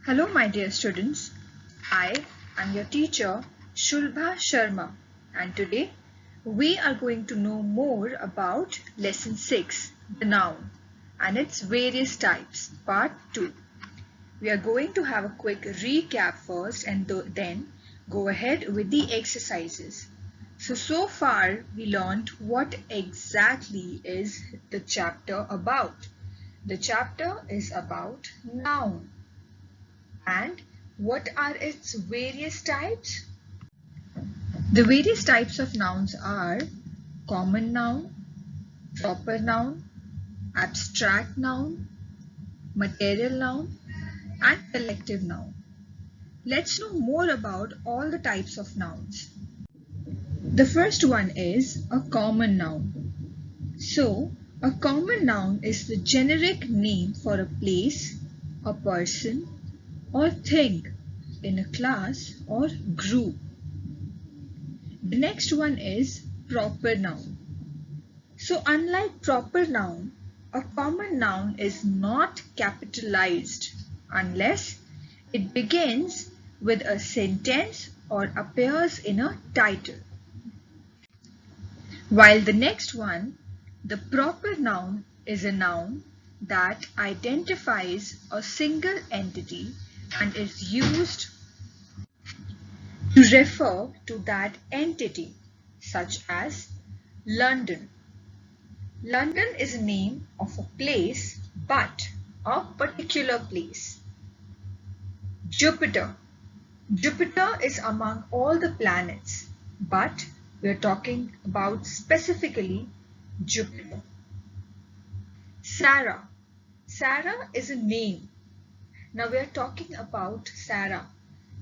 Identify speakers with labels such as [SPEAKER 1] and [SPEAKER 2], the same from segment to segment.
[SPEAKER 1] Hello my dear students, I am your teacher Shulbha Sharma and today we are going to know more about lesson 6, the noun and its various types, part 2. We are going to have a quick recap first and then go ahead with the exercises. So far we learned what exactly is the chapter about. The chapter is about noun. And what are its various types? The various types of nouns are common noun, proper noun, abstract noun, material noun, and collective noun. Let's know more about all the types of nouns. The first one is a common noun. So, a common noun is the generic name for a place, a person, or thing in a class or group. The next one is proper noun. So unlike proper noun, a common noun is not capitalized unless it begins with a sentence or appears in a title. While the next one, the proper noun, is a noun that identifies a single entity and is used to refer to that entity, such as London. London is a name of a place, but a particular place. Jupiter. Jupiter is among all the planets, but we are talking about specifically Jupiter. Sarah. Sarah is a name. Now we are talking about Sarah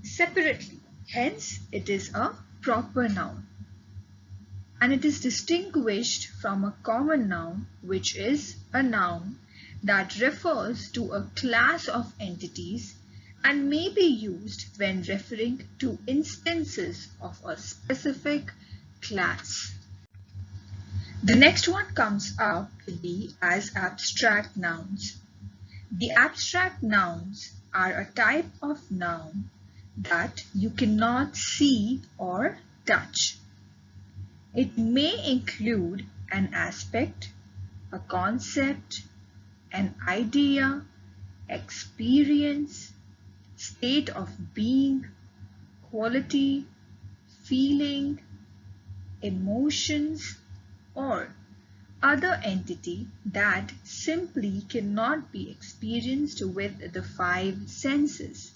[SPEAKER 1] separately. Hence, it is a proper noun. And it is distinguished from a common noun, which is a noun that refers to a class of entities and may be used when referring to instances of a specific class. The next one comes up to be as abstract nouns. The abstract nouns are a type of noun that you cannot see or touch. It may include an aspect, a concept, an idea, experience, state of being, quality, feeling, emotions, or other entity that simply cannot be experienced with the five senses.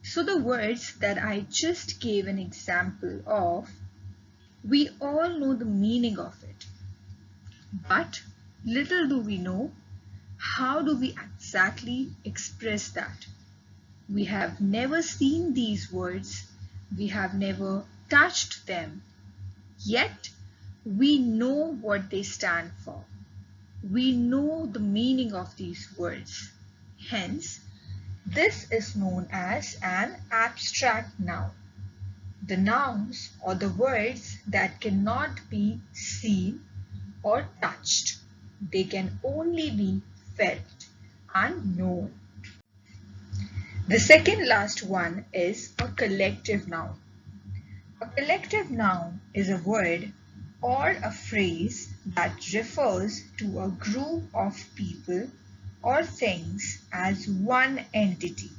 [SPEAKER 1] So the words that I just gave an example of, we all know the meaning of it, but little do we know how do we exactly express that. We have never seen these words, we have never touched them, yet we know what they stand for. We know the meaning of these words. Hence, this is known as an abstract noun. The nouns or the words that cannot be seen or touched. They can only be felt and known. The second last one is a collective noun. A collective noun is a word or a phrase that refers to a group of people or things as one entity.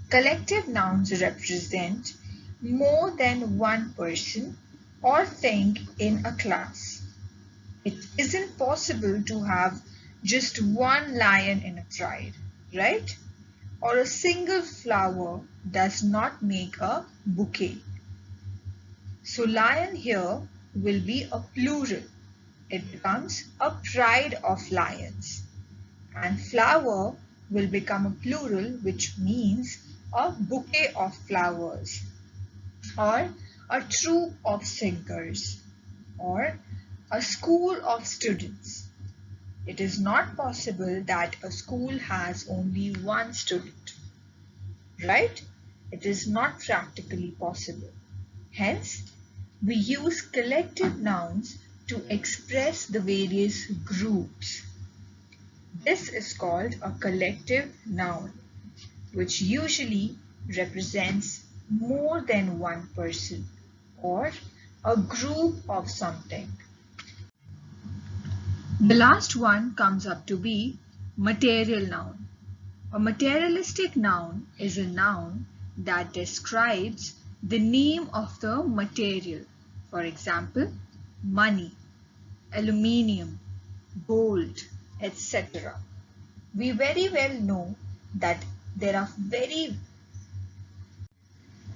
[SPEAKER 1] Collective nouns represent more than one person or thing in a class. It isn't possible to have just one lion in a pride, right? Or a single flower does not make a bouquet. So lion here will be a plural. It becomes a pride of lions. And flower will become a plural, which means a bouquet of flowers, or a troop of singers, or a school of students. It is not possible that a school has only one student, right? It is not practically possible. Hence, we use collective nouns to express the various groups. This is called a collective noun. which usually represents more than one person or a group of something. The last one comes up to be material noun. A materialistic noun is a noun that describes the name of the material. For example, money, aluminium, gold, etc. We very well know that there are very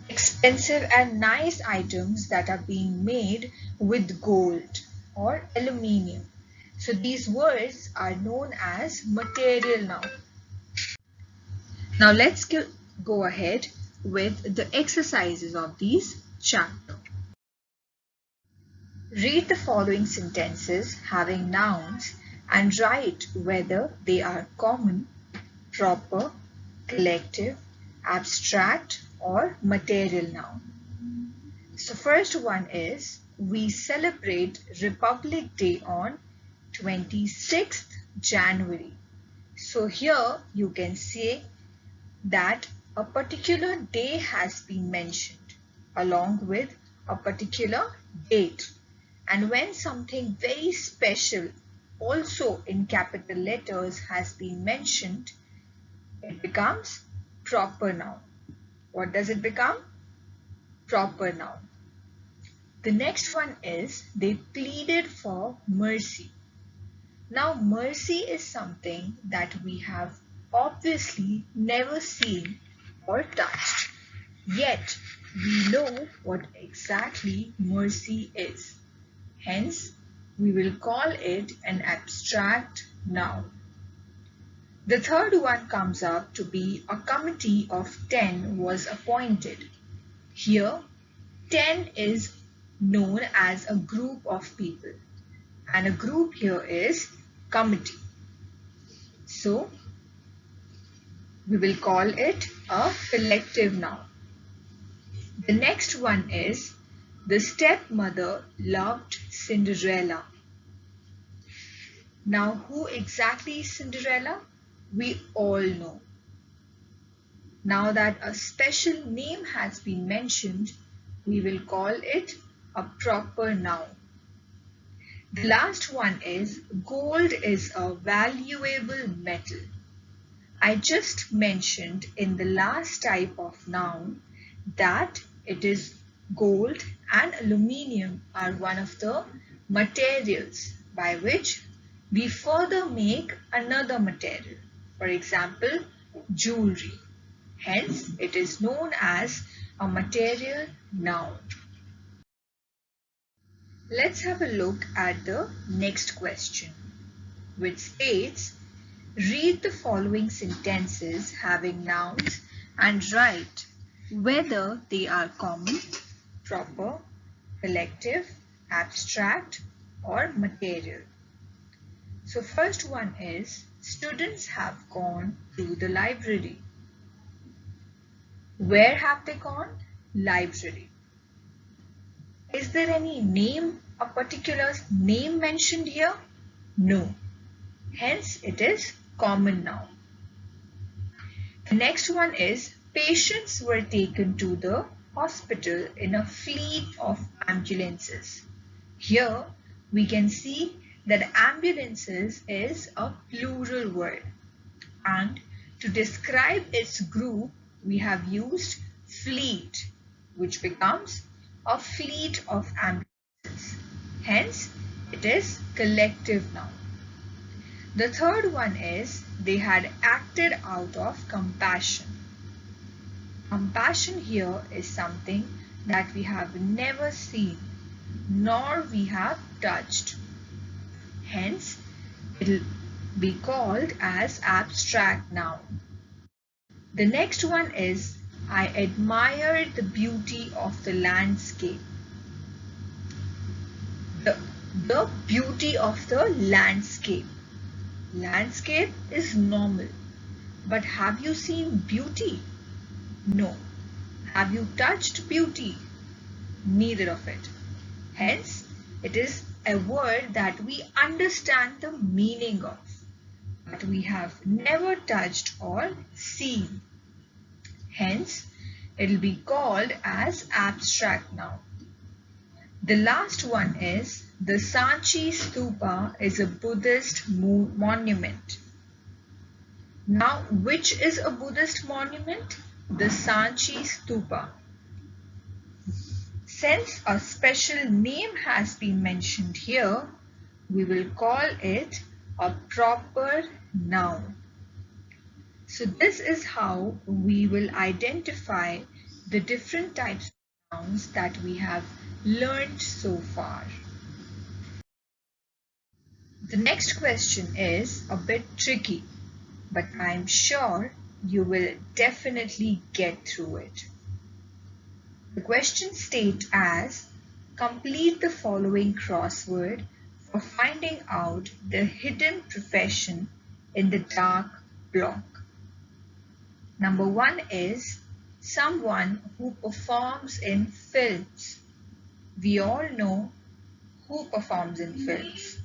[SPEAKER 1] expensive and nice items that are being made with gold or aluminium. So these words are known as material noun. Now let's go ahead with the exercises of these chapter. Read the following sentences having nouns and write whether they are common, proper, collective, abstract or material noun. So first one is, we celebrate Republic Day on 26th January. So here you can say that a particular day has been mentioned along with a particular date. And when something very special also in capital letters has been mentioned, it becomes proper noun. What does it become? Proper noun. The next one is, they pleaded for mercy. Now mercy is something that we have obviously never seen or touched. Yet we know what exactly mercy is. Hence, we will call it an abstract noun. The third one comes up to be, a committee of 10 was appointed. Here, 10 is known as a group of people, and a group here is committee. So, we will call it a collective noun. The next one is, the stepmother loved Cinderella. Now, who exactly is Cinderella? We all know. Now that a special name has been mentioned, we will call it a proper noun. The last one is, gold is a valuable metal. I just mentioned in the last type of noun that it is gold and aluminium are one of the materials by which we further make another material. For example, jewelry. Hence, it is known as a material noun. Let's have a look at the next question, which states, read the following sentences having nouns and write whether they are common, proper, collective, abstract or material. So first one is, students have gone to the library. Where have they gone? Library. Is there any name, a particular name mentioned here? No. Hence, it is common noun. The next one is, patients were taken to the hospital in a fleet of ambulances. Here, we can see that ambulances is a plural word. And to describe its group, we have used fleet, which becomes a fleet of ambulances. Hence, it is collective noun. The third one is, they had acted out of compassion. Compassion here is something that we have never seen, nor we have touched. Hence, it will be called as abstract noun. The next one is, I admired the beauty of the landscape. The beauty of the landscape. Landscape is normal, but have you seen beauty? No. Have you touched beauty? Neither of it. Hence, it is a word that we understand the meaning of, but we have never touched or seen. Hence, it will be called as abstract noun. The last one is the Sanchi Stupa is a Buddhist monument. Now, which is a Buddhist monument? The Sanchi Stupa. Since a special name has been mentioned here, we will call it a proper noun. So this is how we will identify the different types of nouns that we have learned so far. The next question is a bit tricky, but I'm sure you will definitely get through it. The question states as, complete the following crossword for finding out the hidden profession in the dark block. Number 1 is someone who performs in films. We all know who performs in films.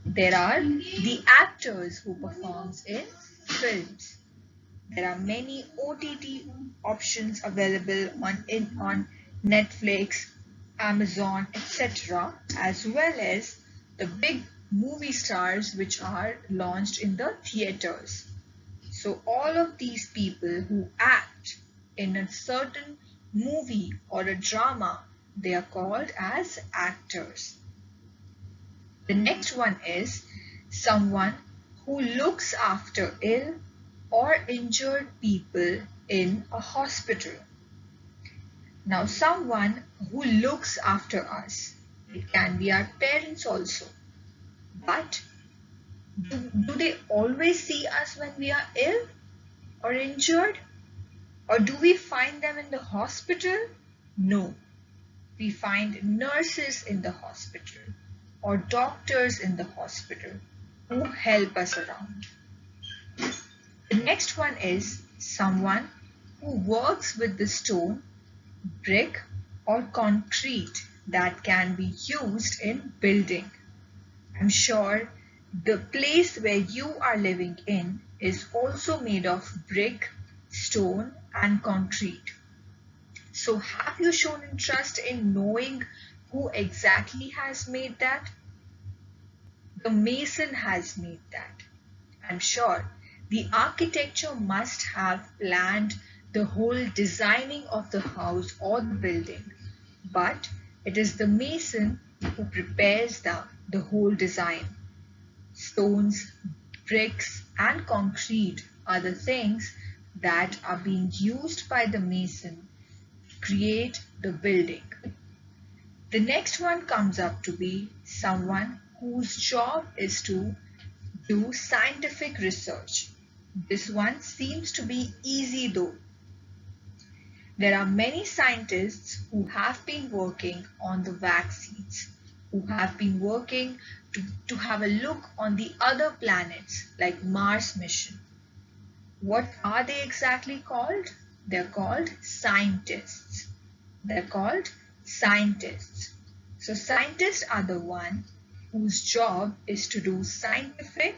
[SPEAKER 1] There are the actors who performs in films. There are many OTT options available on Netflix, Amazon, etc., as well as the big movie stars which are launched in the theaters. So all of these people who act in a certain movie or a drama, they are called as actors. The next one is someone who looks after ill or injured people in a hospital. Now, someone who looks after us, it can be our parents also, but do they always see us when we are ill or injured? Or do we find them in the hospital? No. We find nurses in the hospital or doctors in the hospital who help us around. The next one is someone who works with the stone, brick or concrete that can be used in building. I'm sure the place where you are living in is also made of brick, stone and concrete. So have you shown interest in knowing who exactly has made that? The mason has made that. I'm sure the architecture must have planned the whole designing of the house or the building, but it is the mason who prepares the whole design. Stones, bricks and concrete are the things that are being used by the mason to create the building. The next one comes up to be someone whose job is to do scientific research. This one seems to be easy though. There are many scientists who have been working on the vaccines, who have been working to have a look on the other planets like Mars mission. What are they exactly called? They're called scientists. They're called scientists. So scientists are the one whose job is to do scientific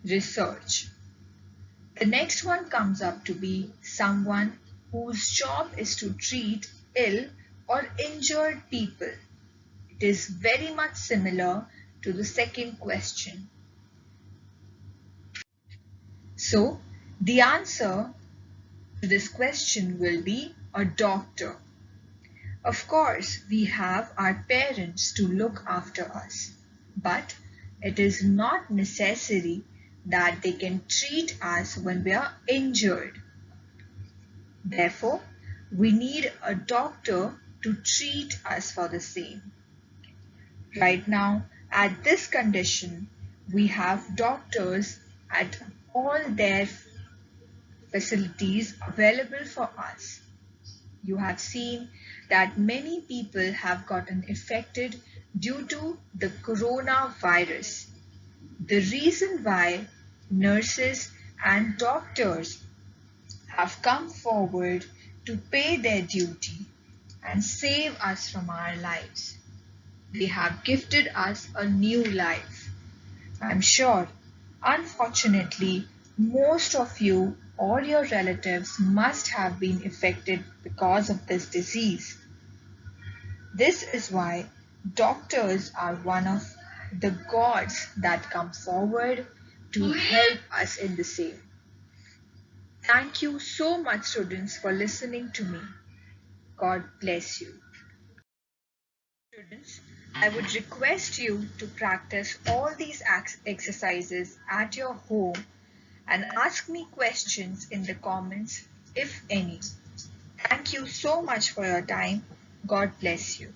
[SPEAKER 1] research. The next one comes up to be someone whose job is to treat ill or injured people. It is very much similar to the second question. So the answer to this question will be a doctor. Of course, we have our parents to look after us, but it is not necessary that they can treat us when we are injured. Therefore, we need a doctor to treat us for the same. Right now, at this condition, we have doctors at all their facilities available for us. You have seen that many people have gotten affected due to the coronavirus. The reason why nurses and doctors have come forward to pay their duty and save us from our lives. They have gifted us a new life. I'm sure, unfortunately, most of you or your relatives must have been affected because of this disease. This is why doctors are one of the gods that come forward to help us in the same. Thank you so much, students, for listening to me. God bless you. Students, I would request you to practice all these exercises at your home and ask me questions in the comments if any. Thank you so much for your time. God bless you.